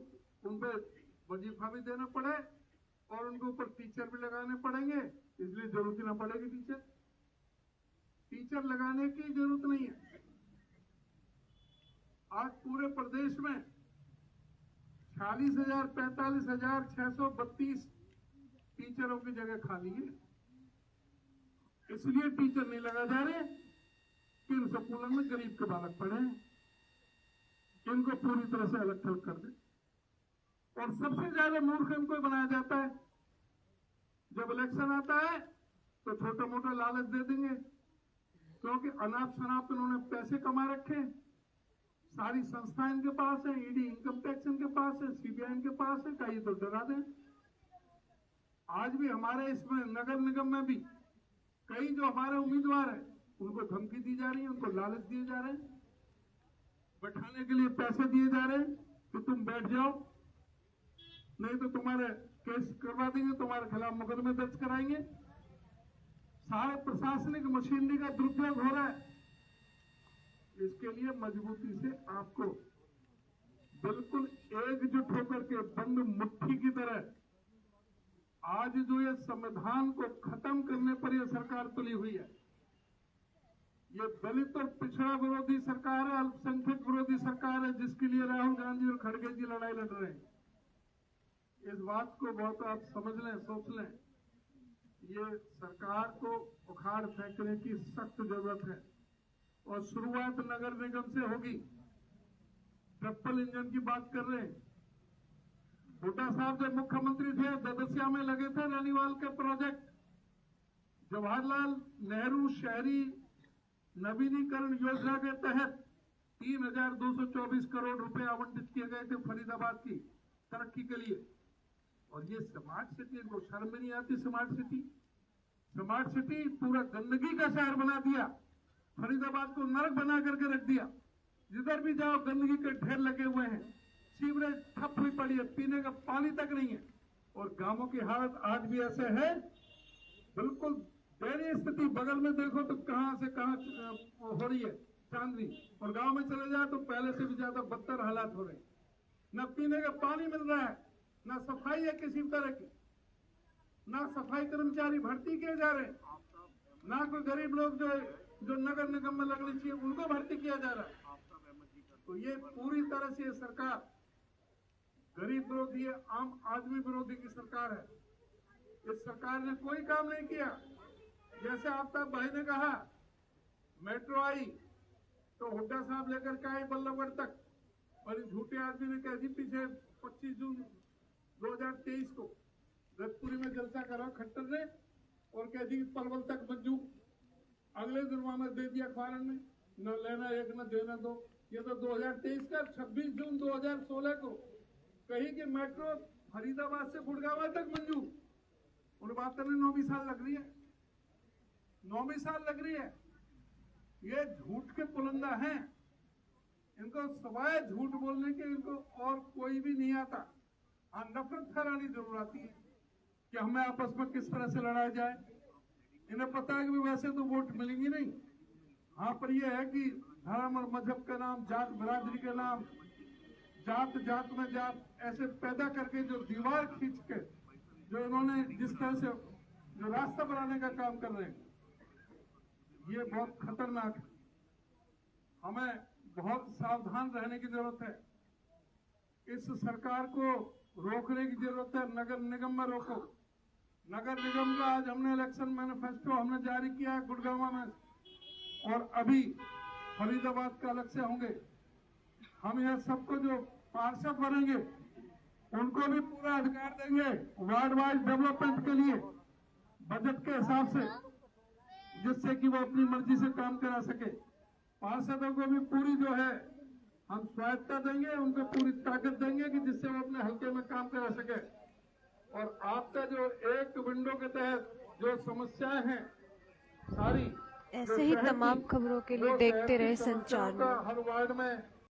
उन पर वजीफा भी देना पड़े और उनके ऊपर टीचर भी लगाने पड़ेंगे, इसलिए जरूरत ही ना पड़ेगी टीचर लगाने की जरूरत नहीं है। आज पूरे प्रदेश में 46,000-45,632 टीचरों की जगह खाली है। इसलिए टीचर नहीं लगा जा रहे कि इन स्कूलों में गरीब के बालक पढ़े, इनको पूरी तरह से अलग थलग कर दे। और सबसे ज्यादा मूर्ख इनको बनाया जाता है। जब इलेक्शन आता है तो छोटा मोटा लालच दे देंगे, क्योंकि अनाप शनाप इन्होंने पैसे कमा रखे, सारी संस्थाएं इनके पास है, ईडी इनकम टैक्स इनके पास है, सीबीआई इनके पास है, कहीं तो डरा दें। आज भी हमारे इसमें नगर निगम में भी कई जो हमारे उम्मीदवार हैं उनको धमकी दी जा रही है, उनको लालच दिए जा रहे हैं, बैठाने के लिए पैसे दिए जा रहे हैं कि तुम बैठ जाओ, नहीं तो तुम्हारे केस करवा देंगे, तुम्हारे खिलाफ मुकदमे दर्ज कराएंगे। सारे प्रशासनिक मशीनरी का दुरुपयोग हो रहा है। इसके लिए मजबूती से आपको बिल्कुल एकजुट होकर के बंद मुट्ठी की तरह आज जो ये संविधान को खत्म करने पर यह सरकार तुली हुई है, ये दलित और पिछड़ा विरोधी सरकार है, अल्पसंख्यक विरोधी सरकार है, जिसके लिए राहुल गांधी और खड़गे जी लड़ाई लड़ रहे हैं। इस बात को बहुत आप समझ लें, सोच लें। ये सरकार को उखाड़ फेंकने की सख्त जरूरत है और शुरुआत नगर निगम से होगी। ट्रिपल इंजन की बात कर रहे हैं। हुड्डा साहब जब मुख्यमंत्री थे, ददसिया में लगे थे रानीवाल के प्रोजेक्ट। जवाहरलाल नेहरू शहरी नवीनीकरण योजना के तहत 3,224 करोड़ रुपए आवंटित किए गए थे फरीदाबाद की तरक्की के लिए। और ये स्मार्ट सिटी, इनको शर्म नहीं आती। स्मार्ट सिटी पूरा गंदगी का शहर बना दिया, फरीदाबाद को नरक बना करके रख दिया। जिधर भी जाओ गंदगी के ढेर लगे हुए हैं, सीवरेज ठप हुई पड़ी है, पीने का पानी तक नहीं है। और गांवों की हालत आज भी ऐसे है, बिल्कुल दयनीय स्थिति। बगल में देखो तो कहां से कहां हो रही है चांदनी, और गांव में चले जाए तो पहले से भी ज्यादा बदतर हालात हो रहे हैं। न पीने का पानी मिल रहा है, न सफाई है किसी तरह की, ना सफाई कर्मचारी भर्ती किए जा रहे, ना कोई गरीब लोग जो नगर निगम में लगने चाहिए उनको भर्ती किया जा रहा है। तो ये पूरी तरह से सरकार गरीब विरोधी है, आम आदमी विरोधी की सरकार है। इस सरकार ने कोई काम नहीं किया। जैसे आफ्ताब भाई ने कहा, मेट्रो आई तो हुड्डा साहब लेकर के आए बल्लभगढ़ तक, और इस झूठे आदमी ने कह दी पीछे 25 जून 2023 को रतपुरी में जलसा करा खट्टर ने और कह दी पलवल तक मंजूर। अगले दिन वहां दे दिया अखबार में, न लेना एक न देना दो। ये तो 2023 का 26 जून 2016 को कही कि मेट्रो फरीदाबाद से गुड़गांव तक मंजूर। उन बात करने 9वीं साल लग रही है, 9वीं साल लग रही है। ये झूठ के पुलंदा हैं, इनको सवाए झूठ बोलने के इनको और कोई भी नहीं आता। हाँ, नफरत फैलानी जरूर आती है कि हमें आपस में किस तरह से लड़ाया जाए। इन्हें पता है कि वैसे तो वोट मिलेंगी नहीं। हाँ, पर यह है कि धर्म और मजहब के नाम, जात बिरादरी के नाम, जात जात में जात ऐसे पैदा करके जो दीवार खींच के जो इन्होंने जिस तरह से जो रास्ता बनाने का काम कर रहे हैं, ये बहुत खतरनाक है। हमें बहुत सावधान रहने की जरूरत है। इस सरकार को रोकने की जरूरत है। नगर निगम में रोको। नगर निगम का आज हमने इलेक्शन मैनिफेस्टो हमने जारी किया है गुड़गांव में, और अभी फरीदाबाद का अलग से होंगे। हम यह सबको जो पार्षद बनेंगे उनको भी पूरा अधिकार देंगे वार्ड वाइज डेवलपमेंट के लिए बजट के हिसाब से, जिससे कि वो अपनी मर्जी से काम करा सके। पार्षदों को भी पूरी जो है हम स्वायत्ता देंगे, उनको पूरी ताकत देंगे कि जिससे वो अपने हल्के में काम करा सके। और आपका जो एक विंडो के तहत जो समस्याएं हैं सारी ऐसे ही तमाम खबरों के लिए देखते रहे संचार। हर वार्ड में